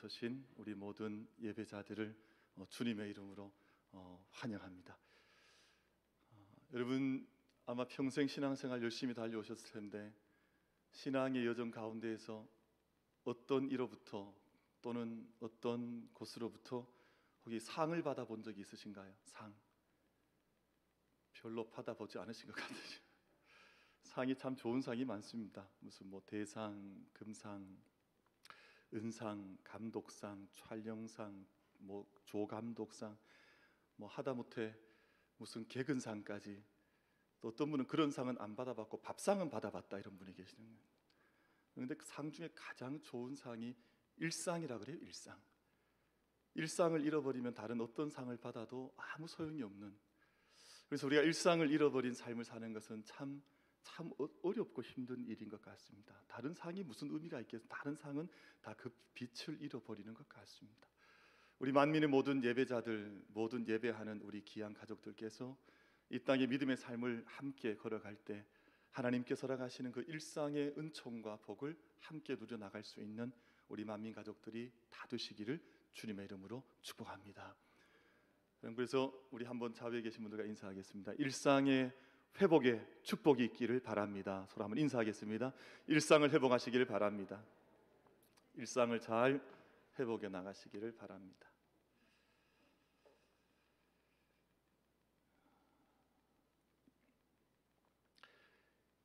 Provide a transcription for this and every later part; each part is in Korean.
서신 우리 모든 예배자들을 주님의 이름으로 환영합니다. 여러분 아마 평생 신앙생활 열심히 달려오셨을 텐데 신앙의 여정 가운데에서 어떤 이로부터 또는 어떤 곳으로부터 혹시 상을 받아본 적이 있으신가요? 상 별로 받아보지 않으신 것 같아요. 상이 참 좋은 상이 많습니다. 무슨 대상, 금상, 은상, 감독상, 촬영상, 조감독상, 하다못해 무슨 개근상까지, 또 어떤 분은 그런 상은 안 받아봤고 밥상은 받아봤다 이런 분이 계시는 거예요. 그런데 그 상 중에 가장 좋은 상이 일상이라 그래요. 일상을 잃어버리면 다른 어떤 상을 받아도 아무 소용이 없는, 그래서 우리가 일상을 잃어버린 삶을 사는 것은 참 어렵고 힘든 일인 것 같습니다. 다른 상이 무슨 의미가 있겠어요? 다른 상은 다 그 빛을 잃어버리는 것 같습니다. 우리 만민의 모든 예배자들, 모든 예배하는 우리 귀한 가족들께서 이 땅의 믿음의 삶을 함께 걸어갈 때 하나님께서 허락하시는 그 일상의 은총과 복을 함께 누려나갈 수 있는 우리 만민 가족들이 다 되시기를 주님의 이름으로 축복합니다. 그래서 우리 한번 좌우에 계신 분들과 인사하겠습니다. 일상의 회복의 축복이 있기를 바랍니다. 서로 한번 인사하겠습니다. 일상을 회복하시기를 바랍니다. 일상을 잘 회복해 나가시기를 바랍니다.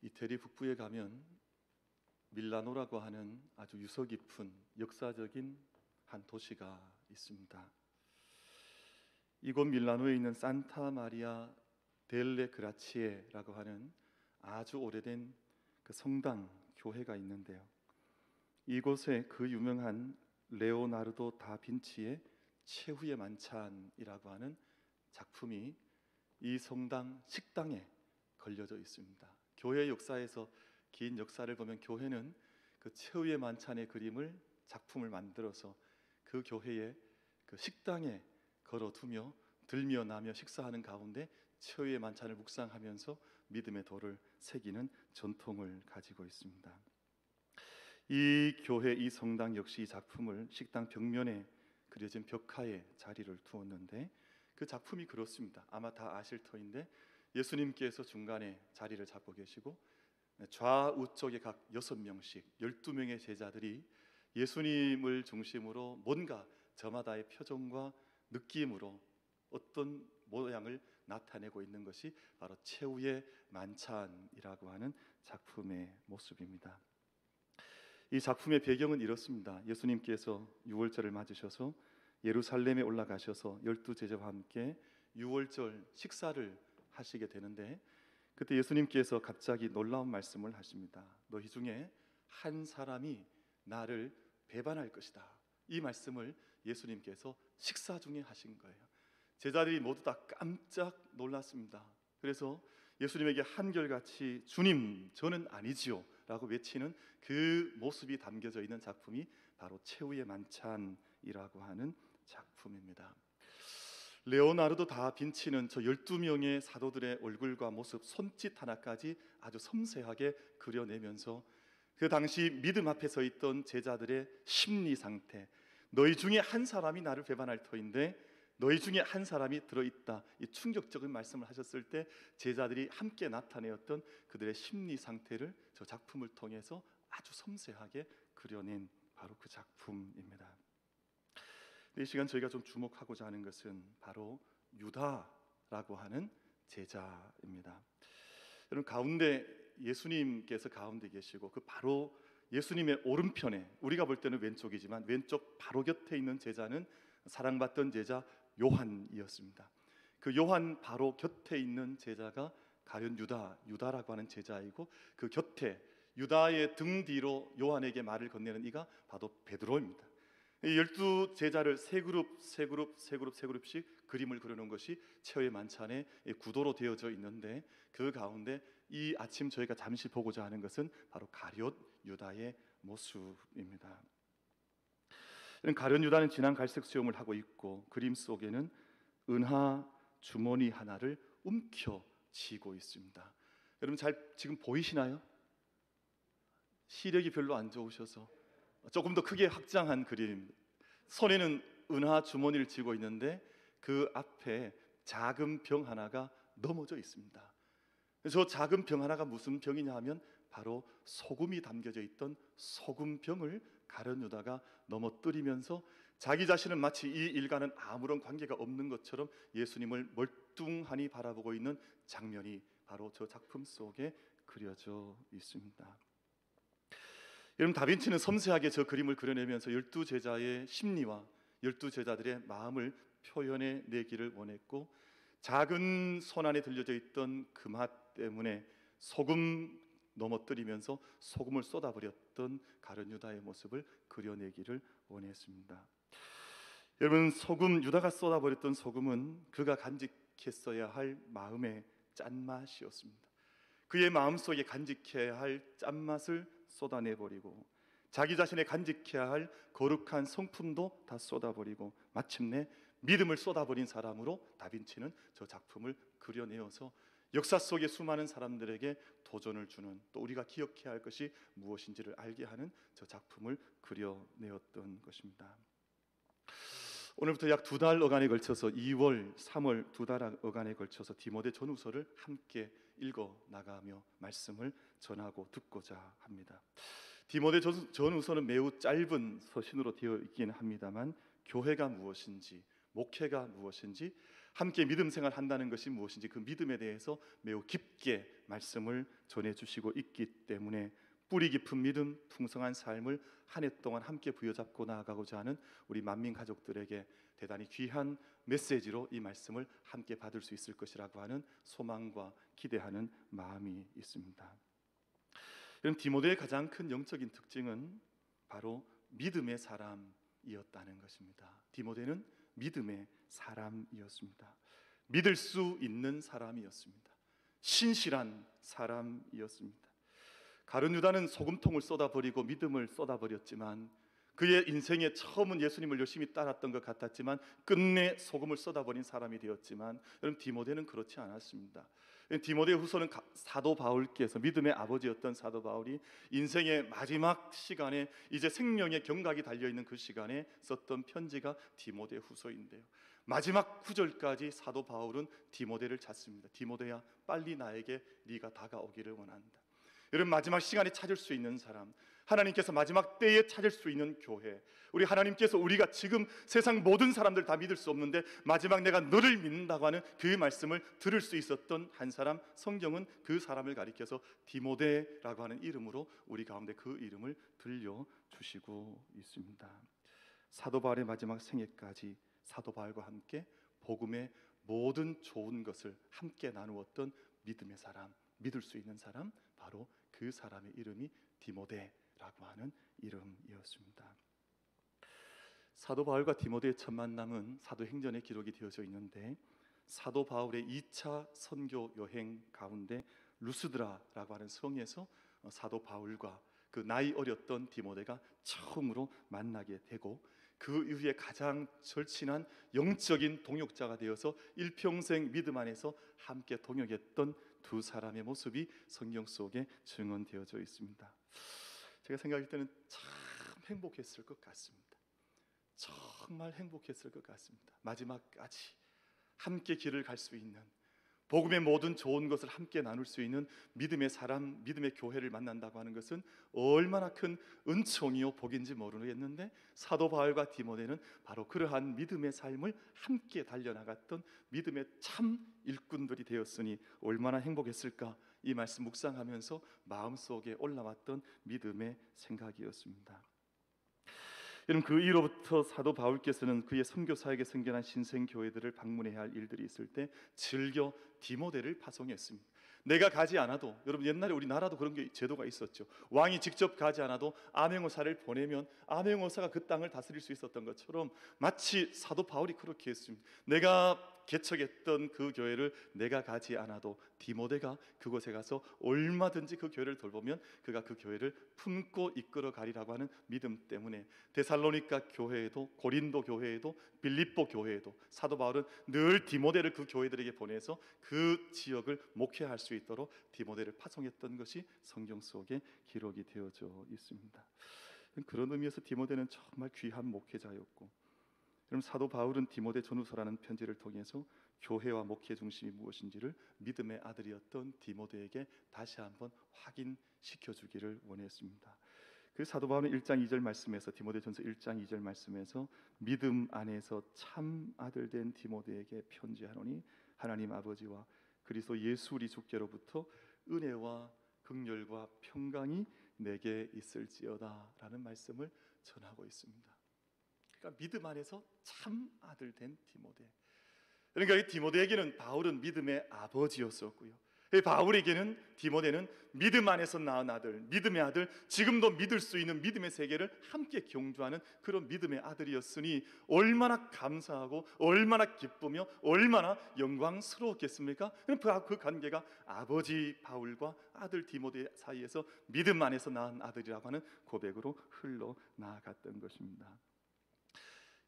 이태리 북부에 가면 밀라노라고 하는 아주 유서 깊은 역사적인 한 도시가 있습니다. 이곳 밀라노에 있는 산타 마리아 델레 그라치에라고 하는 아주 오래된 그 성당 교회가 있는데요, 이곳에 그 유명한 레오나르도 다빈치의 최후의 만찬이라고 하는 작품이 이 성당 식당에 걸려져 있습니다. 교회 역사에서 긴 역사를 보면 교회는 그 최후의 만찬의 그림을 작품을 만들어서 그 교회의 그 식당에 걸어두며 들며 나며 식사하는 가운데 최후의 만찬을 묵상하면서 믿음의 도를 새기는 전통을 가지고 있습니다. 이 교회, 이 성당 역시 이 작품을 식당 벽면에 그려진 벽화에 자리를 두었는데, 그 작품이 그렇습니다. 아마 다 아실 터인데 예수님께서 중간에 자리를 잡고 계시고 좌우 쪽에 각 6명씩 12명의 제자들이 예수님을 중심으로 뭔가 저마다의 표정과 느낌으로 어떤 모양을 나타내고 있는 것이 바로 최후의 만찬이라고 하는 작품의 모습입니다. 이 작품의 배경은 이렇습니다. 예수님께서 유월절을 맞으셔서 예루살렘에 올라가셔서 12제자와 함께 유월절 식사를 하시게 되는데, 그때 예수님께서 갑자기 놀라운 말씀을 하십니다. 너희 중에 한 사람이 나를 배반할 것이다. 이 말씀을 예수님께서 식사 중에 하신 거예요. 제자들이 모두 다 깜짝 놀랐습니다. 그래서 예수님에게 한결같이 주님 저는 아니지요 라고 외치는 그 모습이 담겨져 있는 작품이 바로 최후의 만찬이라고 하는 작품입니다. 레오나르도 다빈치는 저 12명의 사도들의 얼굴과 모습, 손짓 하나까지 아주 섬세하게 그려내면서 그 당시 믿음 앞에 서 있던 제자들의 심리 상태, 너희 중에 한 사람이 나를 배반할 터인데 너희 중에 한 사람이 들어있다, 이 충격적인 말씀을 하셨을 때 제자들이 함께 나타내었던 그들의 심리 상태를 저 작품을 통해서 아주 섬세하게 그려낸 바로 그 작품입니다. 이 시간 저희가 좀 주목하고자 하는 것은 바로 유다라고 하는 제자입니다. 여러분, 가운데 예수님께서 가운데 계시고 그 바로 예수님의 오른편에, 우리가 볼 때는 왼쪽이지만 왼쪽 바로 곁에 있는 제자는 사랑받던 제자 요한이었습니다. 그 요한 바로 곁에 있는 제자가 가룟 유다라고 하는 제자이고, 그 곁에 유다의 등 뒤로 요한에게 말을 건네는 이가 바로 베드로입니다. 이 12제자를 세 그룹씩 그림을 그려놓은 것이 최후의 만찬의 구도로 되어져 있는데, 그 가운데 이 아침 저희가 잠시 보고자 하는 것은 바로 가룟 유다의 모습입니다. 가룟 유다는 진한 갈색 수염을 하고 있고 그림 속에는 은하 주머니 하나를 움켜쥐고 있습니다. 여러분 잘 지금 보이시나요? 시력이 별로 안 좋으셔서 조금 더 크게 확장한 그림, 손에는 은하 주머니를 쥐고 있는데 그 앞에 작은 병 하나가 넘어져 있습니다. 저 작은 병 하나가 무슨 병이냐 하면 바로 소금이 담겨져 있던 소금병을 가룟 유다가 넘어뜨리면서 자기 자신은 마치 이 일과는 아무런 관계가 없는 것처럼 예수님을 멀뚱하니 바라보고 있는 장면이 바로 저 작품 속에 그려져 있습니다. 여러분, 다빈치는 섬세하게 저 그림을 그려내면서 12제자의 심리와 12제자들의 마음을 표현해 내기를 원했고, 작은 손 안에 들려져 있던 금화 때문에 소금 넘어뜨리면서 소금을 쏟아버렸던 가룟 유다의 모습을 그려내기를 원했습니다. 여러분, 유다가 쏟아버렸던 소금은 그가 간직했어야 할 마음의 짠맛이었습니다. 그의 마음속에 간직해야 할 짠맛을 쏟아내버리고 자기 자신의 간직해야 할 거룩한 성품도 다 쏟아버리고 마침내 믿음을 쏟아버린 사람으로 다빈치는 저 작품을 그려내어서 역사 속의 수많은 사람들에게 도전을 주는, 또 우리가 기억해야 할 것이 무엇인지를 알게 하는 저 작품을 그려내었던 것입니다. 오늘부터 약 2달 어간에 걸쳐서 2월, 3월 2달 어간에 걸쳐서 디모데 전후서를 함께 읽어 나가며 말씀을 전하고 듣고자 합니다. 디모데 전후서는 매우 짧은 서신으로 되어 있긴 합니다만 교회가 무엇인지, 목회가 무엇인지, 함께 믿음 생활 한다는 것이 무엇인지 그 믿음에 대해서 매우 깊게 말씀을 전해주시고 있기 때문에 뿌리 깊은 믿음, 풍성한 삶을 한 해 동안 함께 부여잡고 나아가고자 하는 우리 만민 가족들에게 대단히 귀한 메시지로 이 말씀을 함께 받을 수 있을 것이라고 하는 소망과 기대하는 마음이 있습니다. 이런 디모데의 가장 큰 영적인 특징은 바로 믿음의 사람이었다는 것입니다. 디모데는 믿음의 사람이었습니다. 믿을 수 있는 사람이었습니다. 신실한 사람이었습니다. 가룟 유다는 소금통을 쏟아버리고 믿음을 쏟아버렸지만 그의 인생의 처음은 예수님을 열심히 따랐던 것 같았지만 끝내 소금을 쏟아버린 사람이 되었지만, 여러분, 디모데는 그렇지 않았습니다. 디모데 후서는 사도 바울께서, 믿음의 아버지였던 사도 바울이 인생의 마지막 시간에 이제 생명의 경각이 달려있는 그 시간에 썼던 편지가 디모데 후서인데요, 마지막 구절까지 사도 바울은 디모데를 찾습니다. 디모데야, 빨리 나에게 네가 다가오기를 원한다. 여러분, 마지막 시간에 찾을 수 있는 사람, 하나님께서 마지막 때에 찾을 수 있는 교회, 우리 하나님께서 우리가 지금 세상 모든 사람들 다 믿을 수 없는데 마지막 내가 너를 믿는다고 하는 그 말씀을 들을 수 있었던 한 사람, 성경은 그 사람을 가리켜서 디모데라고 하는 이름으로 우리 가운데 그 이름을 들려주시고 있습니다. 사도 바울의 마지막 생애까지 사도 바울과 함께 복음의 모든 좋은 것을 함께 나누었던 믿음의 사람, 믿을 수 있는 사람, 바로 그 사람의 이름이 디모데라고 하는 이름이었습니다. 사도 바울과 디모데의 첫 만남은 사도행전에 기록이 되어져 있는데, 사도 바울의 2차 선교 여행 가운데 루스드라라고 하는 성에서 사도 바울과 그 나이 어렸던 디모데가 처음으로 만나게 되고, 그 이후에 가장 절친한 영적인 동역자가 되어서 일평생 믿음 안에서 함께 동역했던 두 사람의 모습이 성경 속에 증언되어져 있습니다. 제가 생각할 때는 참 행복했을 것 같습니다. 정말 행복했을 것 같습니다. 마지막까지 함께 길을 갈 수 있는, 복음의 모든 좋은 것을 함께 나눌 수 있는 믿음의 사람, 믿음의 교회를 만난다고 하는 것은 얼마나 큰 은총이요 복인지 모르겠는데, 사도 바울과 디모데는 바로 그러한 믿음의 삶을 함께 달려나갔던 믿음의 참 일꾼들이 되었으니 얼마나 행복했을까, 이 말씀 묵상하면서 마음속에 올라왔던 믿음의 생각이었습니다. 여러분, 그 이후로부터 사도 바울께서는 그의 선교사에게 생겨난 신생교회들을 방문해야 할 일들이 있을 때 즐겨 디모데를 파송했습니다. 내가 가지 않아도, 여러분, 옛날에 우리나라도 그런 게 제도가 있었죠. 왕이 직접 가지 않아도 암행어사를 보내면 암행어사가 그 땅을 다스릴 수 있었던 것처럼 마치 사도 바울이 그렇게 했습니다. 내가 개척했던 그 교회를 내가 가지 않아도 디모데가 그곳에 가서 얼마든지 그 교회를 돌보면 그가 그 교회를 품고 이끌어 가리라고 하는 믿음 때문에 데살로니가 교회에도, 고린도 교회에도, 빌립보 교회에도 사도 바울은 늘 디모데를 그 교회들에게 보내서 그 지역을 목회할 수 있도록 디모데를 파송했던 것이 성경 속에 기록이 되어져 있습니다. 그런 의미에서 디모데는 정말 귀한 목회자였고, 그럼 사도 바울은 디모데 전후서라는 편지를 통해서 교회와 목회 중심이 무엇인지를 믿음의 아들이었던 디모데에게 다시 한번 확인시켜 주기를 원했습니다. 그 사도 바울은 1장 2절 말씀에서, 디모데전서 1장 2절 말씀에서 믿음 안에서 참 아들 된 디모데에게 편지하노니 하나님 아버지와 그리스도 예수 우리 주께로부터 은혜와 긍휼과 평강이 내게 있을지어다 라는 말씀을 전하고 있습니다. 그러니까 믿음 안에서 참 아들 된 디모데, 그러니까 이 디모데에게는 바울은 믿음의 아버지였었고요, 바울에게는 디모데는 믿음 안에서 낳은 아들, 믿음의 아들, 지금도 믿을 수 있는 믿음의 세계를 함께 경주하는 그런 믿음의 아들이었으니 얼마나 감사하고 얼마나 기쁘며 얼마나 영광스러웠겠습니까? 그 관계가 아버지 바울과 아들 디모데 사이에서 믿음 안에서 낳은 아들이라고 하는 고백으로 흘러나갔던 것입니다.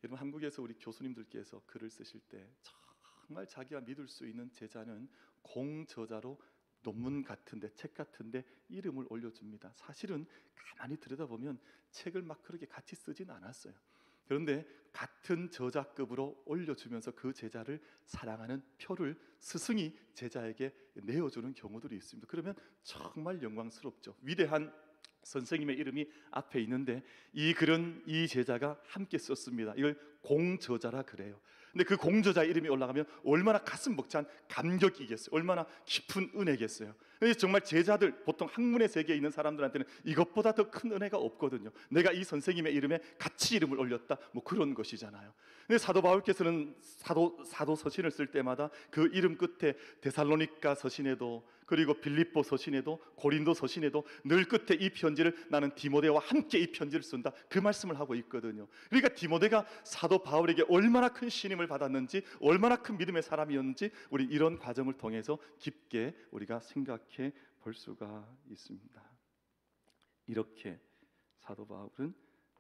여러분, 한국에서 우리 교수님들께서 글을 쓰실 때 정말 자기가 믿을 수 있는 제자는 공저자로 논문 같은데, 책 같은데 이름을 올려줍니다. 사실은 가만히 들여다보면 책을 막 그렇게 같이 쓰진 않았어요. 그런데 같은 저자급으로 올려주면서 그 제자를 사랑하는 표를 스승이 제자에게 내어주는 경우들이 있습니다. 그러면 정말 영광스럽죠. 위대한 선생님의 이름이 앞에 있는데 이 글은 이 제자가 함께 썼습니다. 이걸 공저자라 그래요. 근데 그 공저자 이름이 올라가면 얼마나 가슴 벅찬 감격이겠어요. 얼마나 깊은 은혜겠어요. 정말 제자들, 보통 학문의 세계에 있는 사람들한테는 이것보다 더 큰 은혜가 없거든요. 내가 이 선생님의 이름에 같이 이름을 올렸다, 뭐 그런 것이잖아요. 근데 사도 바울께서는 사도 서신을 쓸 때마다 그 이름 끝에 데살로니가 서신에도, 그리고 빌립보 서신에도, 고린도 서신에도 늘 끝에 이 편지를 나는 디모데와 함께 이 편지를 쓴다, 그 말씀을 하고 있거든요. 그러니까 디모데가 사도 바울에게 얼마나 큰 신임을 받았는지, 얼마나 큰 믿음의 사람이었는지 우리 이런 과정을 통해서 깊게 우리가 생각해 볼 수가 있습니다. 이렇게 사도 바울은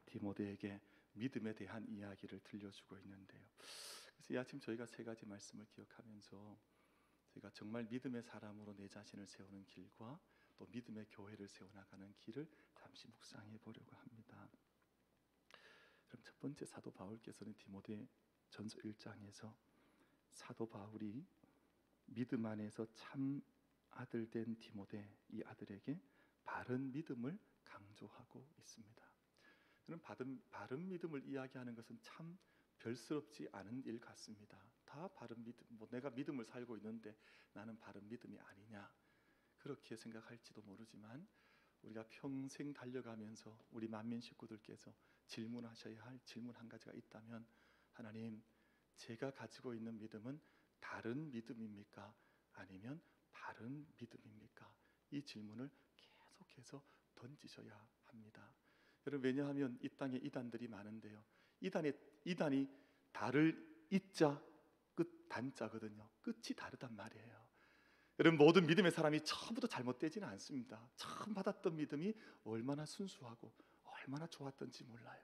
디모데에게 믿음에 대한 이야기를 들려주고 있는데요. 그래서 이 아침 저희가 세 가지 말씀을 기억하면서 저희가 정말 믿음의 사람으로 내 자신을 세우는 길과 또 믿음의 교회를 세워나가는 길을 잠시 묵상해 보려고 합니다. 그럼 첫 번째, 사도 바울께서는 디모데 전서 1장에서 사도 바울이 믿음 안에서 참 아들 된 디모데, 이 아들에게 바른 믿음을 강조하고 있습니다. 저는 바른 믿음을 이야기하는 것은 참 별스럽지 않은 일 같습니다. 다 바른 믿음, 내가 믿음을 살고 있는데 나는 바른 믿음이 아니냐, 그렇게 생각할지도 모르지만 우리가 평생 달려가면서 우리 만민 식구들께서 질문하셔야 할 질문 한 가지가 있다면, 하나님, 제가 가지고 있는 믿음은 다른 믿음입니까? 아니면 바른 믿음입니까? 이 질문을 계속해서 던지셔야 합니다. 여러분, 왜냐하면 이 땅에 이단들이 많은데요, 이단이 달을 이자 끝 단자거든요. 끝이 다르단 말이에요. 여러분, 모든 믿음의 사람이 처음부터 잘못되지는 않습니다. 처음 받았던 믿음이 얼마나 순수하고 얼마나 좋았던지 몰라요.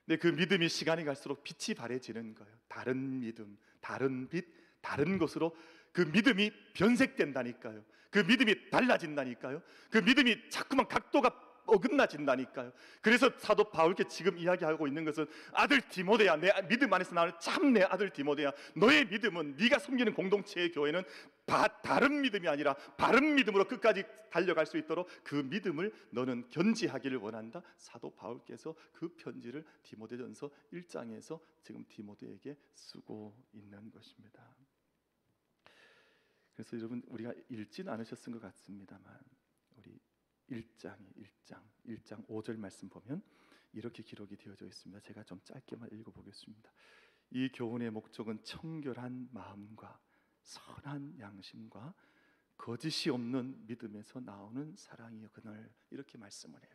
근데 그 믿음이 시간이 갈수록 빛이 바래지는 거예요. 다른 믿음, 다른 빛, 다른 것으로 그 믿음이 변색된다니까요. 그 믿음이 달라진다니까요. 그 믿음이 자꾸만 각도가 어긋나진다니까요. 그래서 사도 바울께 지금 이야기하고 있는 것은, 아들 디모데야, 내 믿음 안에서 나오는 참 내 아들 디모데야, 너의 믿음은, 네가 섬기는 공동체의 교회는 다른 믿음이 아니라 바른 믿음으로 끝까지 달려갈 수 있도록 그 믿음을 너는 견지하기를 원한다. 사도 바울께서 그 편지를 디모데전서 1장에서 지금 디모데에게 쓰고 있는 것입니다. 그래서 여러분, 우리가 읽지는 않으셨을 것 같습니다만 우리 1장 5절 말씀 보면 이렇게 기록이 되어져 있습니다. 제가 좀 짧게만 읽어보겠습니다. 이 교훈의 목적은 청결한 마음과 선한 양심과 거짓이 없는 믿음에서 나오는 사랑이거늘, 이렇게 말씀을 해요.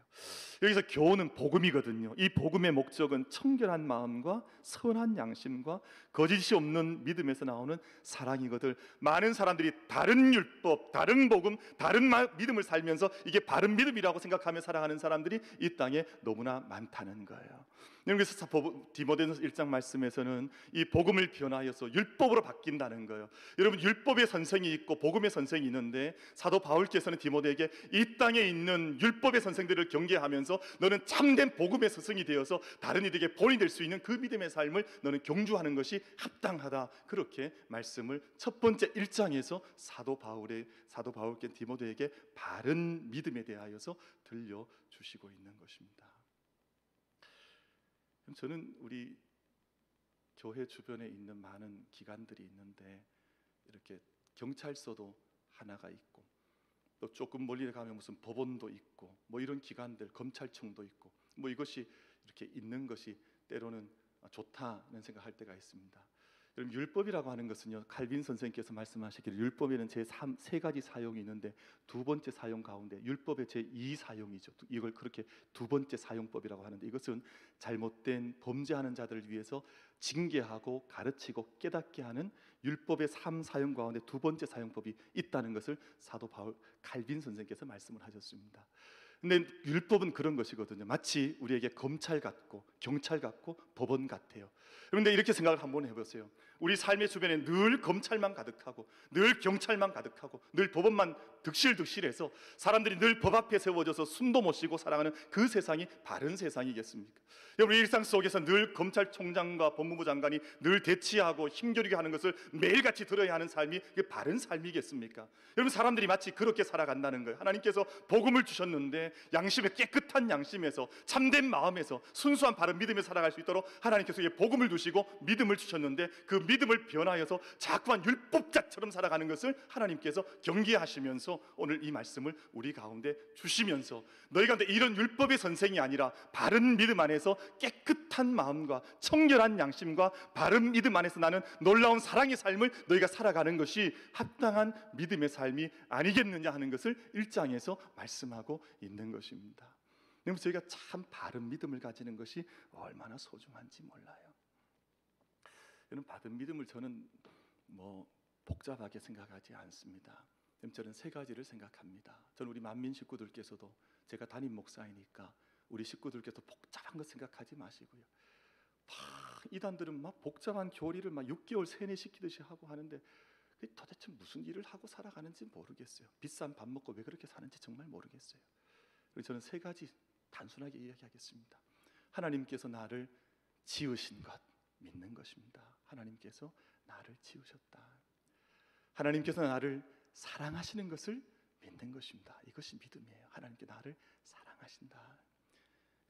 여기서 교훈은 복음이거든요. 이 복음의 목적은 청결한 마음과 선한 양심과 거짓이 없는 믿음에서 나오는 사랑이거든. 많은 사람들이 다른 율법, 다른 복음, 다른 믿음을 살면서 이게 바른 믿음이라고 생각하며 살아가는 사람들이 이 땅에 너무나 많다는 거예요. 그래서 디모데전서 1장 말씀에서는 이 복음을 변화하여서 율법으로 바뀐다는 거예요. 여러분, 율법의 선생이 있고 복음의 선생이 있는데 사도 바울께서는 디모데에게 이 땅에 있는 율법의 선생들을 경계하면서 너는 참된 복음의 스승이 되어서 다른 이들에게 본이 될 수 있는 그 믿음의 삶을 너는 경주하는 것이 합당하다, 그렇게 말씀을 첫 번째 1장에서 사도 바울께 디모데에게 바른 믿음에 대하여서 들려주시고 있는 것입니다. 저는 우리 교회 주변에 있는 많은 기관들이 있는데 이렇게 경찰서도 하나가 있고 또 조금 멀리 가면 무슨 법원도 있고 뭐 이런 기관들, 검찰청도 있고 뭐 이것이 이렇게 있는 것이 때로는 좋다는 생각할 때가 있습니다. 여러분, 율법이라고 하는 것은요, 칼빈 선생님께서 말씀하시기를 율법에는 세 가지 사용이 있는데 두 번째 사용 가운데 율법의 제2 사용이죠. 이걸 그렇게 두 번째 사용법이라고 하는데, 이것은 잘못된 범죄하는 자들을 위해서 징계하고 가르치고 깨닫게 하는 율법의 3 사용 가운데 두 번째 사용법이 있다는 것을 사도 바울 칼빈 선생님께서 말씀을 하셨습니다. 근데 율법은 그런 것이거든요. 마치 우리에게 검찰 같고 경찰 같고 법원 같아요. 그런데 이렇게 생각을 한번 해보세요. 우리 삶의 주변에 늘 검찰만 가득하고 늘 경찰만 가득하고 늘 법원만 득실득실해서 사람들이 늘 법 앞에 세워져서 숨도 못 쉬고 살아가는 그 세상이 바른 세상이겠습니까? 여러분, 일상 속에서 늘 검찰총장과 법무부 장관이 늘 대치하고 힘겨루게 하는 것을 매일같이 들어야 하는 삶이 그게 바른 삶이겠습니까? 여러분, 사람들이 마치 그렇게 살아간다는 거예요. 하나님께서 복음을 주셨는데 양심의 깨끗한 양심에서 참된 마음에서 순수한 바른 믿음에 살아갈 수 있도록 하나님께서 복음을 주시고 믿음을 주셨는데 그 믿음을 변하여서 자꾸만 율법자처럼 살아가는 것을 하나님께서 경계하시면서 오늘 이 말씀을 우리 가운데 주시면서 너희 가운데 이런 율법의 선생이 아니라 바른 믿음 안에서 깨끗한 마음과 청결한 양심과 바른 믿음 안에서 나는 놀라운 사랑의 삶을 너희가 살아가는 것이 합당한 믿음의 삶이 아니겠느냐 하는 것을 1장에서 말씀하고 있는 것입니다. 그래서 저희가 참 바른 믿음을 가지는 것이 얼마나 소중한지 몰라요. 여러분, 바른 믿음을 저는 복잡하게 생각하지 않습니다. 저는 3가지를 생각합니다. 저는 우리 만민 식구들께서도, 제가 담임 목사이니까 우리 식구들께서 복잡한 거 생각하지 마시고요. 이단들은 막 복잡한 교리를 막 6개월 세뇌시키듯이 하고 하는데 도대체 무슨 일을 하고 살아가는지 모르겠어요. 비싼 밥 먹고 왜 그렇게 사는지 정말 모르겠어요. 그래서 저는 3가지 단순하게 이야기하겠습니다. 하나님께서 나를 지으신 것 믿는 것입니다. 하나님께서 나를 지으셨다. 하나님께서 나를 사랑하시는 것을 믿는 것입니다. 이것이 믿음이에요. 하나님께 나를 사랑하신다.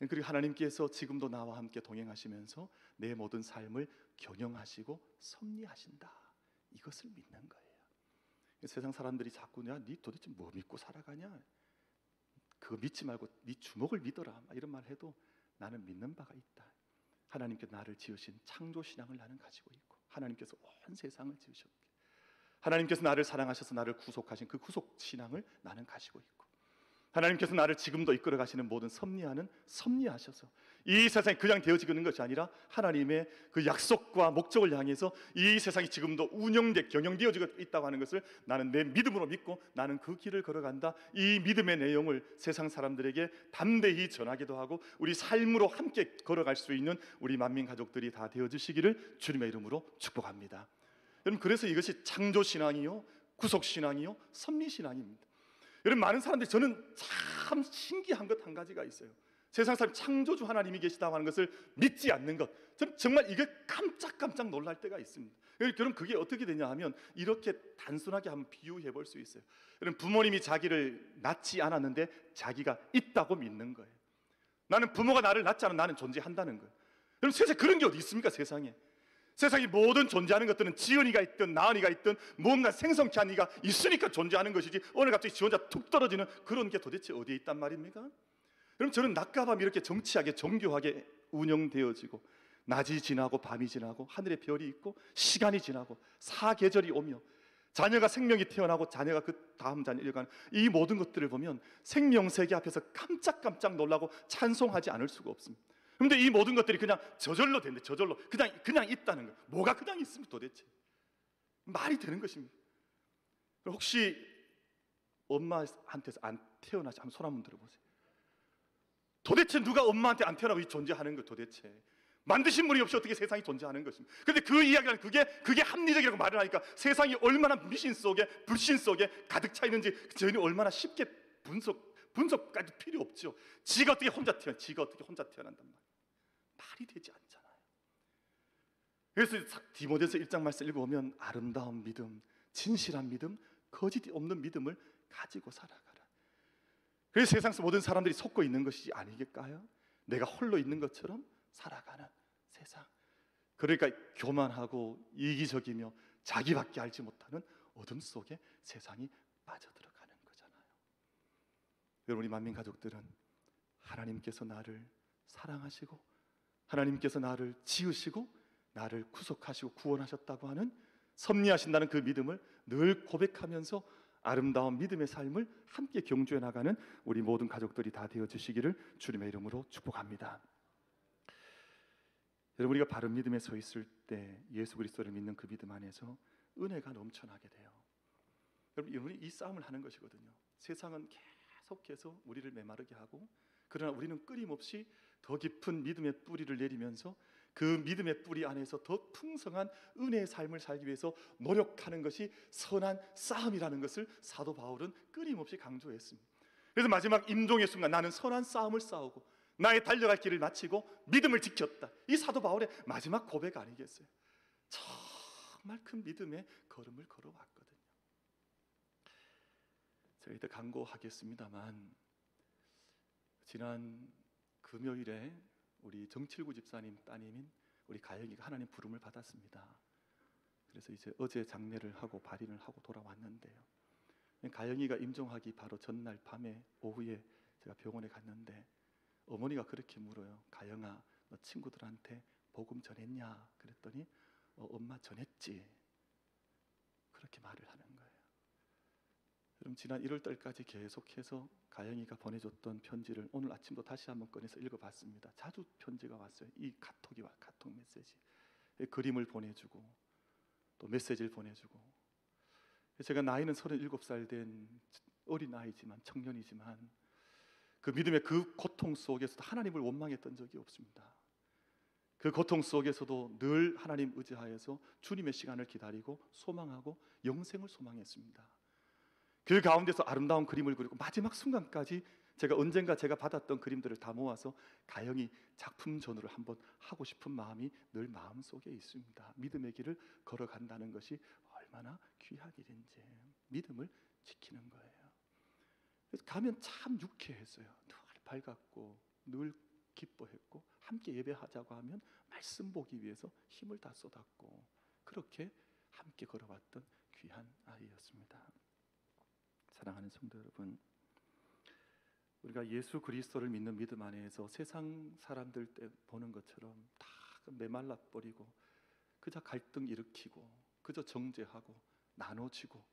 그리고 하나님께서 지금도 나와 함께 동행하시면서 내 모든 삶을 경영하시고 섭리하신다. 이것을 믿는 거예요. 세상 사람들이 자꾸 네 도대체 뭐 믿고 살아가냐? 그거 믿지 말고 네 주먹을 믿어라, 이런 말 해도 나는 믿는 바가 있다. 하나님께 나를 지으신 창조 신앙을 나는 가지고 있고, 하나님께서 온 세상을 지으셨고, 하나님께서 나를 사랑하셔서 나를 구속하신 그 구속 신앙을 나는 가지고 있고, 하나님께서 나를 지금도 이끌어 가시는 모든 섭리하는 섭리하셔서 이 세상이 그냥 되어지는 것이 아니라 하나님의 그 약속과 목적을 향해서 이 세상이 지금도 경영되어지고 있다고 하는 것을 나는 내 믿음으로 믿고 나는 그 길을 걸어간다. 이 믿음의 내용을 세상 사람들에게 담대히 전하기도 하고 우리 삶으로 함께 걸어갈 수 있는 우리 만민 가족들이 다 되어주시기를 주님의 이름으로 축복합니다. 여러분, 그래서 이것이 창조신앙이요, 구속신앙이요, 섭리신앙입니다. 여러분, 많은 사람들이, 저는 참 신기한 것 한 가지가 있어요. 세상 사람 창조주 하나님이 계시다고 하는 것을 믿지 않는 것, 저는 정말 이게 깜짝깜짝 놀랄 때가 있습니다. 그럼 그게 어떻게 되냐 하면 이렇게 단순하게 한번 비유해 볼 수 있어요. 여러분, 부모님이 자기를 낳지 않았는데 자기가 있다고 믿는 거예요. 나는 부모가 나를 낳지 않으면 나는 존재한다는 거예요. 여러분, 세상에 그런 게 어디 있습니까? 세상의 모든 존재하는 것들은 지은이가 있든 나은이가 있든 뭔가 생성치 않은 이가 있으니까 존재하는 것이지, 오늘 갑자기 지 혼자 툭 떨어지는 그런 게 도대체 어디에 있단 말입니까? 그럼 저는 낮과 밤이 이렇게 정치하게 정교하게 운영되어지고 낮이 지나고 밤이 지나고 하늘에 별이 있고 시간이 지나고 사계절이 오며 자녀가 생명이 태어나고 자녀가 그 다음 자녀 일어가는 이 모든 것들을 보면 생명세계 앞에서 깜짝깜짝 놀라고 찬송하지 않을 수가 없습니다. 그런데 이 모든 것들이 그냥 저절로 된대. 저절로 그냥 있다는 거예요. 뭐가 그냥 있습니까 도대체? 말이 되는 것입니다. 혹시 엄마한테서 안 태어나지? 한번 손 한번 들어보세요. 도대체 누가 엄마한테 안 태어나고 존재하는 거 도대체? 만드신 분이 없이 어떻게 세상이 존재하는 것입니까? 그런데 그 이야기는 그게 합리적이라고 말을 하니까 세상이 얼마나 미신 속에 불신 속에 가득 차 있는지 저희는 얼마나 쉽게 분석까지 필요 없죠. 지가 어떻게 혼자 태어난단 말이에요. 말이 되지 않잖아요. 그래서 디모데서 1장 말씀 읽어보면 아름다운 믿음, 진실한 믿음, 거짓 없는 믿음을 가지고 살아가라. 그래서 세상에서 모든 사람들이 속고 있는 것이 아니겠까요? 내가 홀로 있는 것처럼 살아가는 세상. 그러니까 교만하고 이기적이며 자기밖에 알지 못하는 어둠 속에 세상이 빠져들어가는 거잖아요. 여러분, 우리 만민 가족들은 하나님께서 나를 사랑하시고 하나님께서 나를 지으시고 나를 구속하시고 구원하셨다고 하는 섭리하신다는 그 믿음을 늘 고백하면서 아름다운 믿음의 삶을 함께 경주해 나가는 우리 모든 가족들이 다 되어 주시기를 주님의 이름으로 축복합니다. 여러분, 우리가 바른 믿음에 서 있을 때 예수 그리스도를 믿는 그 믿음 안에서 은혜가 넘쳐나게 돼요. 여러분, 이 싸움을 하는 것이거든요. 세상은 계속해서 우리를 메마르게 하고, 그러나 우리는 끊임없이 더 깊은 믿음의 뿌리를 내리면서 그 믿음의 뿌리 안에서 더 풍성한 은혜의 삶을 살기 위해서 노력하는 것이 선한 싸움이라는 것을 사도 바울은 끊임없이 강조했습니다. 그래서 마지막 임종의 순간 나는 선한 싸움을 싸우고 나의 달려갈 길을 마치고 믿음을 지켰다. 이 사도 바울의 마지막 고백 아니겠어요? 정말 큰 믿음의 걸음을 걸어왔거든요. 저희들 강고하겠습니다만 지난 금요일에 우리 정칠구 집사님 따님인 우리 가영이가 하나님 부름을 받았습니다. 그래서 이제 어제 장례를 하고 발인을 하고 돌아왔는데요. 가영이가 임종하기 바로 전날 밤에 오후에 제가 병원에 갔는데 어머니가 그렇게 물어요. 가영아, 너 친구들한테 복음 전했냐? 그랬더니 엄마 전했지. 그렇게 말을 하는 거예요. 그럼 지난 1월 달까지 계속해서 가영이가 보내줬던 편지를 오늘 아침도 다시 한번 꺼내서 읽어봤습니다. 자주 편지가 왔어요. 이 카톡 메시지, 그림을 보내주고 또 메시지를 보내주고. 제가 나이는 37살 된 어린 아이지만 청년이지만 그 믿음의 그 고통 속에서도 하나님을 원망했던 적이 없습니다. 그 고통 속에서도 늘 하나님 의지하여서 주님의 시간을 기다리고 소망하고 영생을 소망했습니다. 그 가운데서 아름다운 그림을 그리고 마지막 순간까지 제가 언젠가 제가 받았던 그림들을 다 모아서 가영이 작품 전후를 한번 하고 싶은 마음이 늘 마음속에 있습니다. 믿음의 길을 걸어간다는 것이 얼마나 귀한 일인지 믿음을 지키는 거예요. 그래서 가면 참 유쾌했어요. 늘 밝았고 늘 기뻐했고 함께 예배하자고 하면 말씀 보기 위해서 힘을 다 쏟았고 그렇게 함께 걸어왔던 귀한 아이였습니다. 사랑하는 성도 여러분, 우리가 예수 그리스도를 믿는 믿음 안에서 세상 사람들 때 보는 것처럼 다 메말라 버리고 그저 갈등 일으키고 그저 정죄하고 나눠지고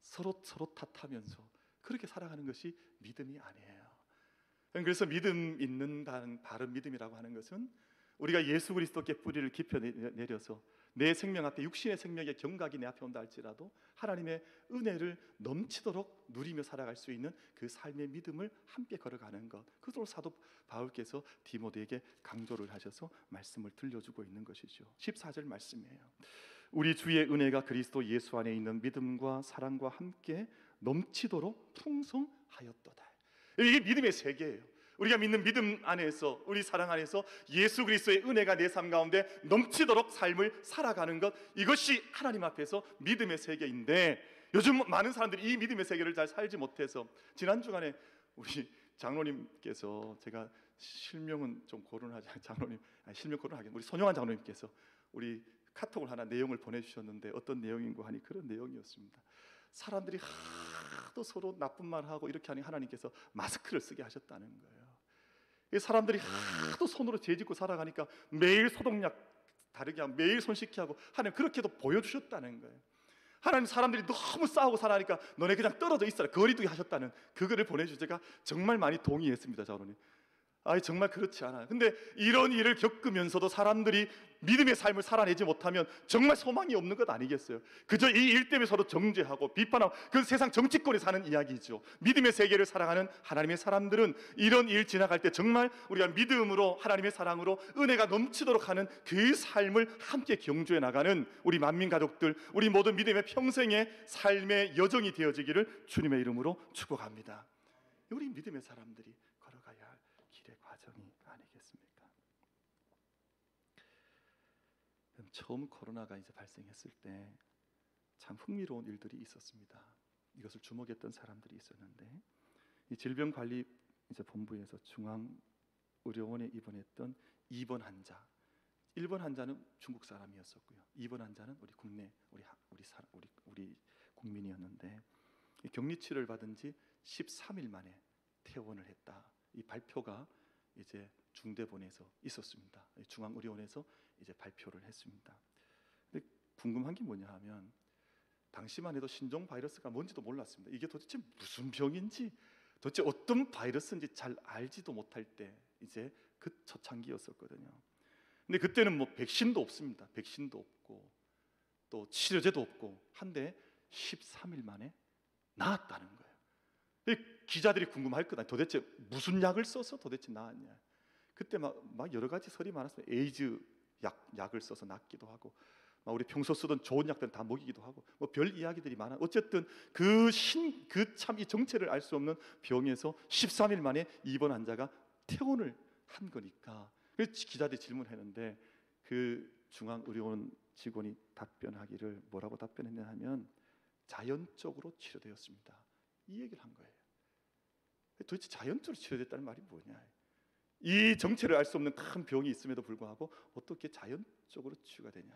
서로 탓하면서 그렇게 살아가는 것이 믿음이 아니에요. 그래서 믿음 있는 바른 믿음이라고 하는 것은 우리가 예수 그리스도께 뿌리를 깊이 내려서 내 생명 앞에 육신의 생명의 경각이 내 앞에 온다 할지라도 하나님의 은혜를 넘치도록 누리며 살아갈 수 있는 그 삶의 믿음을 함께 걸어가는 것, 그것으로 사도 바울께서 디모데에게 강조를 하셔서 말씀을 들려주고 있는 것이죠. 14절 말씀이에요. 우리 주의 은혜가 그리스도 예수 안에 있는 믿음과 사랑과 함께 넘치도록 풍성하였도다. 이게 믿음의 세계예요. 우리가 믿는 믿음 안에서, 우리 사랑 안에서 예수 그리스도의 은혜가 내 삶 가운데 넘치도록 삶을 살아가는 것, 이것이 하나님 앞에서 믿음의 세계인데 요즘 많은 사람들이 이 믿음의 세계를 잘 살지 못해서 지난 주간에 우리 장로님께서, 제가 실명은 좀 고론하지, 실명 고론하겠, 우리 손영환 장로님께서 우리 카톡을 하나 내용을 보내주셨는데 어떤 내용인고 하니 그런 내용이었습니다. 사람들이 하도 서로 나쁜 말하고 이렇게 하니 하나님께서 마스크를 쓰게 하셨다는 거예요. 사람들이 하도 손으로 죄짓고 살아가니까 매일 소독약 다르게 하고 매일 손 씻게 하고 하나님 그렇게도 보여주셨다는 거예요. 하나님 사람들이 너무 싸우고 살아가니까 너네 그냥 떨어져 있어라, 거리두기 하셨다는 그거를 보내주셔서 제가 정말 많이 동의했습니다. 장로님, 정말 그렇지 않아요. 근데 이런 일을 겪으면서도 사람들이 믿음의 삶을 살아내지 못하면 정말 소망이 없는 것 아니겠어요? 그저 이 일 때문에 서로 정죄하고 비판하고 그 세상 정치권에 사는 이야기죠. 믿음의 세계를 살아가는 하나님의 사람들은 이런 일 지나갈 때 정말 우리가 믿음으로, 하나님의 사랑으로 은혜가 넘치도록 하는 그 삶을 함께 경주해 나가는 우리 만민 가족들, 우리 모든 믿음의 평생의 삶의 여정이 되어지기를 주님의 이름으로 축복합니다. 우리 믿음의 사람들이 걸어가야 할 길의 과정이 아니겠습니까? 처음 코로나가 이제 발생했을 때 참 흥미로운 일들이 있었습니다. 이것을 주목했던 사람들이 있었는데, 이 질병관리본부에서 중앙의료원에 입원했던 2번 환자, 1번 환자는 중국 사람이었었고요. 2번 환자는 우리 국내 우리 국민이었는데, 격리치료를 받은 지 13일 만에 퇴원을 했다. 이 발표가 이제 중대본에서 있었습니다. 중앙의료원에서 이제 발표를 했습니다. 근데 궁금한 게 뭐냐 하면, 당시만 해도 신종 바이러스가 뭔지도 몰랐습니다. 이게 도대체 무슨 병인지, 도대체 어떤 바이러스인지 잘 알지도 못할 때 이제 그 초창기였었거든요. 근데 그때는 뭐 백신도 없습니다. 백신도 없고 또 치료제도 없고 한데 13일 만에 나았다는 거예요. 기자들이 궁금할 거다. 도대체 무슨 약을 써서 도대체 나았냐. 그때 막 여러 가지 설이 많았어요. 에이즈 약을 써서 낫기도 하고, 우리 평소 쓰던 좋은 약들은 다 먹이기도 하고, 뭐 별 이야기들이 많아. 어쨌든 그 참 이 정체를 알 수 없는 병에서 13일 만에 2번 환자가 퇴원을 한 거니까. 그래서 기자들이 질문했는데 그 중앙의료원 직원이 답변하기를 뭐라고 답변했냐 하면, 자연적으로 치료되었습니다. 이 얘기를 한 거예요. 도대체 자연적으로 치료됐다는 말이 뭐냐? 이 정체를 알 수 없는 큰 병이 있음에도 불구하고 어떻게 자연적으로 치유가 되냐?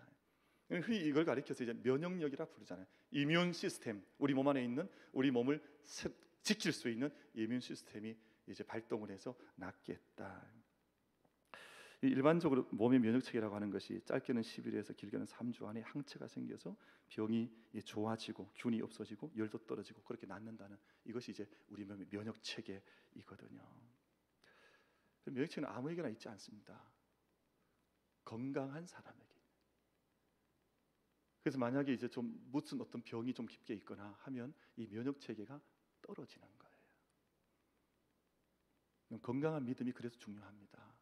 흔히 이걸 가리켜서 이제 면역력이라 부르잖아요. 이뮨 시스템, 우리 몸 안에 있는 우리 몸을 지킬 수 있는 이뮨 시스템이 이제 발동을 해서 낫게 했다. 일반적으로 몸의 면역 체계라고 하는 것이 짧게는 10일에서 길게는 3주 안에 항체가 생겨서 병이 좋아지고 균이 없어지고 열도 떨어지고 그렇게 낫는다는, 이것이 이제 우리 몸의 면역 체계이거든요. 면역 체계는 아무에게나 있지 않습니다. 건강한 사람에게. 그래서 만약에 이제 좀 무슨 어떤 병이 좀 깊게 있거나 하면 이 면역 체계가 떨어지는 거예요. 건강한 믿음이 그래서 중요합니다.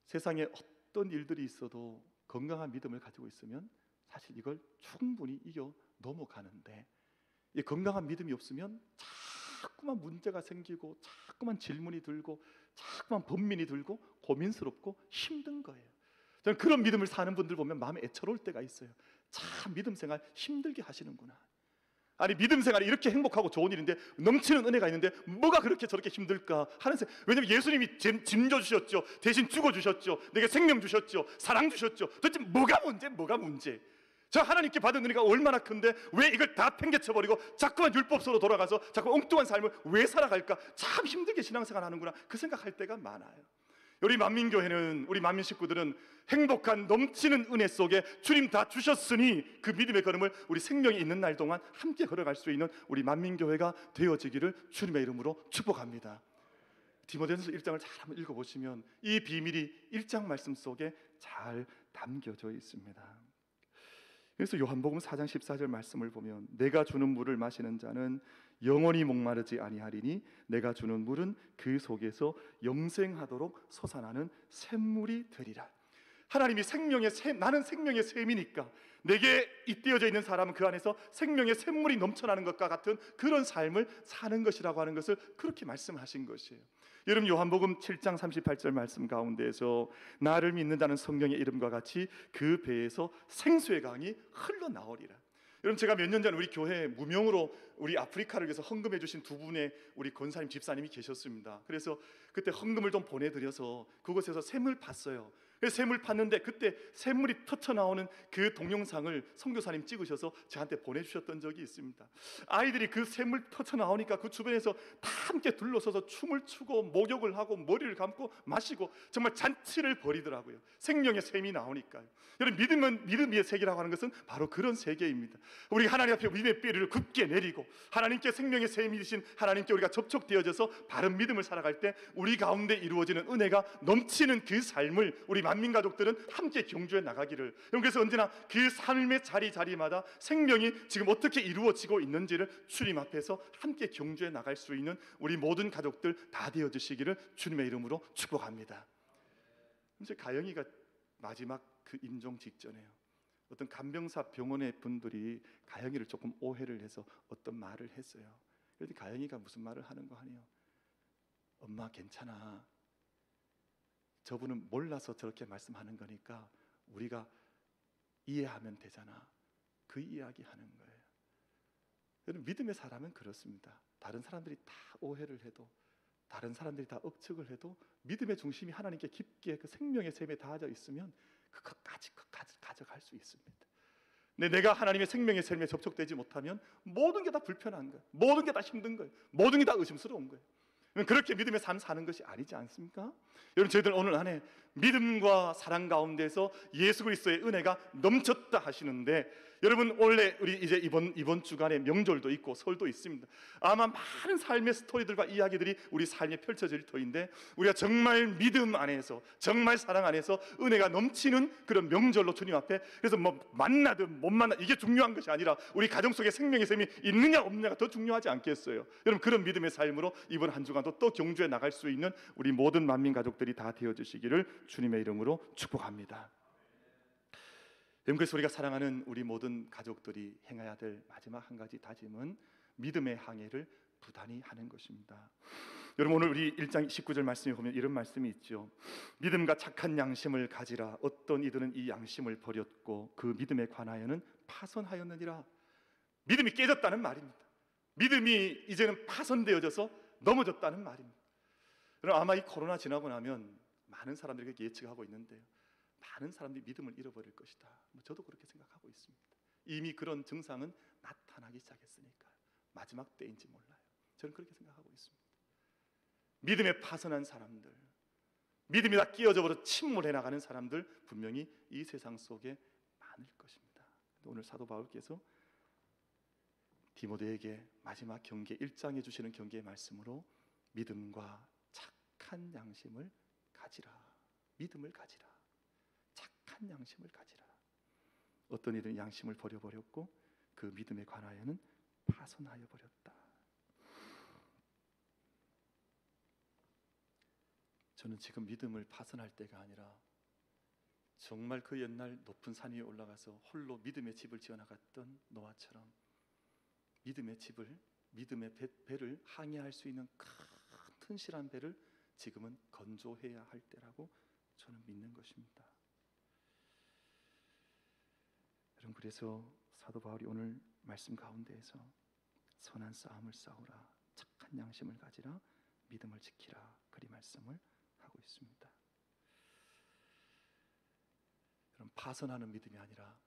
세상에 어떤 일들이 있어도 건강한 믿음을 가지고 있으면 사실 이걸 충분히 이겨 넘어가는데, 이 건강한 믿음이 없으면 자꾸만 문제가 생기고 자꾸만 질문이 들고 자꾸만 번민이 들고 고민스럽고 힘든 거예요. 저는 그런 믿음을 사는 분들 보면 마음에 애처로울 때가 있어요. 참 믿음 생활 힘들게 하시는구나. 아니 믿음 생활이 이렇게 행복하고 좋은 일인데, 넘치는 은혜가 있는데 뭐가 그렇게 저렇게 힘들까 하는 생각. 왜냐하면 예수님이 짐져 주셨죠. 대신 죽어 주셨죠. 내게 생명 주셨죠. 사랑 주셨죠. 도대체 뭐가 문제? 저 하나님께 받은 은혜가 얼마나 큰데 왜 이걸 다 팽개쳐버리고 자꾸만 율법서로 돌아가서 자꾸 엉뚱한 삶을 왜 살아갈까? 참 힘들게 신앙생활 하는구나, 그 생각할 때가 많아요. 우리 만민교회는, 우리 만민 식구들은 행복한 넘치는 은혜 속에 주님 다 주셨으니 그 믿음의 걸음을 우리 생명이 있는 날 동안 함께 걸어갈 수 있는 우리 만민교회가 되어지기를 주님의 이름으로 축복합니다. 디모데전서 1장을 잘 한번 읽어보시면 이 비밀이 1장 말씀 속에 잘 담겨져 있습니다. 그래서 요한복음 4장 14절 말씀을 보면, 내가 주는 물을 마시는 자는 영원히 목마르지 아니하리니 내가 주는 물은 그 속에서 영생하도록 솟아나는 샘물이 되리라. 하나님이 나는 생명의 샘이니까 내게 잇대어져 있는 사람은 그 안에서 생명의 샘물이 넘쳐나는 것과 같은 그런 삶을 사는 것이라고 하는 것을 그렇게 말씀하신 것이에요. 여러분, 요한복음 7장 38절 말씀 가운데에서 나를 믿는 자는 성령의 이름과 같이 그 배에서 생수의 강이 흘러나오리라. 여러분, 제가 몇 년 전 우리 교회에 무명으로 우리 아프리카를 위해서 헌금해 주신 두 분의 우리 권사님 집사님이 계셨습니다. 그래서 그때 헌금을 좀 보내드려서 그곳에서 샘을 봤어요. 샘을 팠는데 그때 샘물이 터쳐나오는 그 동영상을 선교사님 찍으셔서 저한테 보내주셨던 적이 있습니다. 아이들이 그 샘물 터쳐나오니까 그 주변에서 다 함께 둘러서서 춤을 추고 목욕을 하고 머리를 감고 마시고 정말 잔치를 벌이더라고요. 생명의 샘이 나오니까요. 여러분, 믿음은 믿음의 세계라고 하는 것은 바로 그런 세계입니다. 우리 하나님 앞에 믿음의 뼈를 굳게 내리고 하나님께 생명의 샘이 되신 하나님께 우리가 접촉되어져서 바른 믿음을 살아갈 때 우리 가운데 이루어지는 은혜가 넘치는 그 삶을 우리 만민 가족들은 함께 경주해 나가기를, 그래서 언제나 그 삶의 자리마다 생명이 지금 어떻게 이루어지고 있는지를 주님 앞에서 함께 경주해 나갈 수 있는 우리 모든 가족들 다 되어 주시기를 주님의 이름으로 축복합니다. 이제 가영이가 마지막 그 임종 직전에요. 어떤 간병사 병원의 분들이 가영이를 조금 오해를 해서 어떤 말을 했어요. 그런데 가영이가 무슨 말을 하는 거 아니에요? 엄마 괜찮아. 저분은 몰라서 저렇게 말씀하는 거니까 우리가 이해하면 되잖아. 그 이야기 하는 거예요. 여러분, 믿음의 사람은 그렇습니다. 다른 사람들이 다 오해를 해도, 다른 사람들이 다 억측을 해도 믿음의 중심이 하나님께 깊게 그 생명의 샘에 닿아져 있으면 그것까지 가져갈 수 있습니다. 근데 내가 하나님의 생명의 샘에 접촉되지 못하면 모든 게 다 불편한 거예요. 모든 게 다 힘든 거예요. 모든 게 다 의심스러운 거예요. 그렇게 믿음의 삶 사는 것이 아니지 않습니까? 여러분, 저희들 오늘 안에 믿음과 사랑 가운데서 예수 그리스도의 은혜가 넘쳤다 하시는데, 여러분, 원래 우리 이제 이번 주간에 명절도 있고 설도 있습니다. 아마 많은 삶의 스토리들과 이야기들이 우리 삶에 펼쳐질 터인데, 우리가 정말 믿음 안에서, 정말 사랑 안에서 은혜가 넘치는 그런 명절로 주님 앞에, 그래서 뭐 만나든 못 만나 이게 중요한 것이 아니라 우리 가정 속에 생명의 샘이 있느냐 없느냐가 더 중요하지 않겠어요? 여러분, 그런 믿음의 삶으로 이번 한 주간도 또 경주에 나갈 수 있는 우리 모든 만민 가족들이 다 되어 주시기를 주님의 이름으로 축복합니다. 그래서 우리가 사랑하는 우리 모든 가족들이 행해야 될 마지막 한 가지 다짐은 믿음의 항해를 부단히 하는 것입니다. 여러분, 오늘 우리 1장 19절 말씀에 보면 이런 말씀이 있죠. 믿음과 착한 양심을 가지라. 어떤 이들은 이 양심을 버렸고 그 믿음에 관하여는 파손하였느니라. 믿음이 깨졌다는 말입니다. 믿음이 이제는 파손되어져서 넘어졌다는 말입니다. 여러분, 아마 이 코로나 지나고 나면 많은 사람들이 그렇게 예측하고 있는데요, 많은 사람들이 믿음을 잃어버릴 것이다. 저도 그렇게 생각하고 있습니다. 이미 그런 증상은 나타나기 시작했으니까요. 마지막 때인지 몰라요. 저는 그렇게 생각하고 있습니다. 믿음에 파손한 사람들, 믿음이 다 끼어져 버려 침몰해 나가는 사람들 분명히 이 세상 속에 많을 것입니다. 오늘 사도 바울께서 디모데에게 마지막 경계 1장에 주시는 경계의 말씀으로 믿음과 착한 양심을 가지라. 믿음을 가지라. 착한 양심을 가지라. 어떤 이들은 양심을 버려버렸고 그 믿음에 관하여는 파손하여 버렸다. 저는 지금 믿음을 파손할 때가 아니라 정말 그 옛날 높은 산 위에 올라가서 홀로 믿음의 집을 지어나갔던 노아처럼 믿음의 집을, 믿음의 배를 항해할 수 있는 큰 튼실한 배를 지금은 건조해야 할 때라고 저는 믿는 것입니다. 여러분, 그래서 사도 바울이 오늘 말씀 가운데에서 선한 싸움을 싸우라, 착한 양심을 가지라, 믿음을 지키라, 그리 말씀을 하고 있습니다. 여러분, 파선하는 믿음이 아니라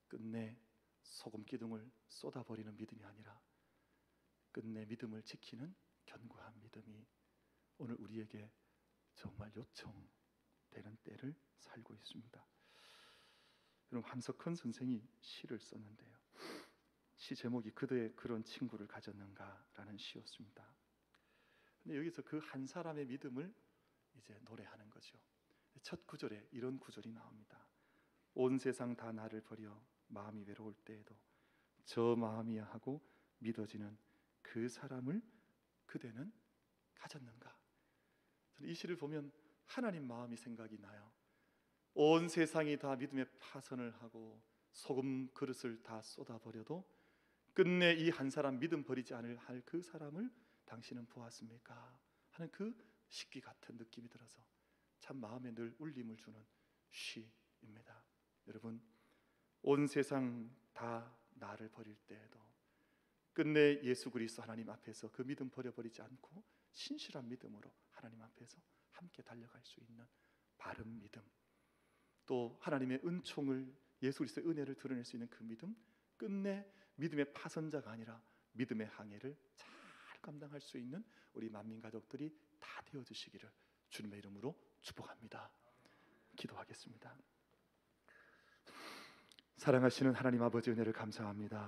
끝내 소금 기둥을 쏟아버리는 믿음이 아니라 끝내 믿음을 지키는 견고한 믿음이 오늘 우리에게 정말 요청되는 때를 살고 있습니다. 여러분, 한석헌 선생이 시를 썼는데요, 시 제목이 그대의 그런 친구를 가졌는가라는 시였습니다. 근데 여기서 그 한 사람의 믿음을 이제 노래하는 거죠. 첫 구절에 이런 구절이 나옵니다. 온 세상 다 나를 버려 마음이 외로울 때에도 저 마음이야 하고 믿어지는 그 사람을 그대는 가졌는가? 저는 이 시를 보면 하나님 마음이 생각이 나요. 온 세상이 다 믿음의 파선을 하고 소금 그릇을 다 쏟아버려도 끝내 이 한 사람 믿음 버리지 않을 할 그 사람을 당신은 보았습니까? 하는 그 식기 같은 느낌이 들어서 참 마음에 늘 울림을 주는 시입니다. 여러분, 온 세상 다 나를 버릴 때에도 끝내 예수 그리스도 하나님 앞에서 그 믿음 버려버리지 않고 신실한 믿음으로 하나님 앞에서 함께 달려갈 수 있는 바른 믿음, 또 하나님의 은총을, 예수 그리스도의 은혜를 드러낼 수 있는 그 믿음, 끝내 믿음의 파선자가 아니라 믿음의 항해를 잘 감당할 수 있는 우리 만민 가족들이 다 되어 주시기를 주님의 이름으로 축복합니다. 기도하겠습니다. 사랑하시는 하나님 아버지, 은혜를 감사합니다.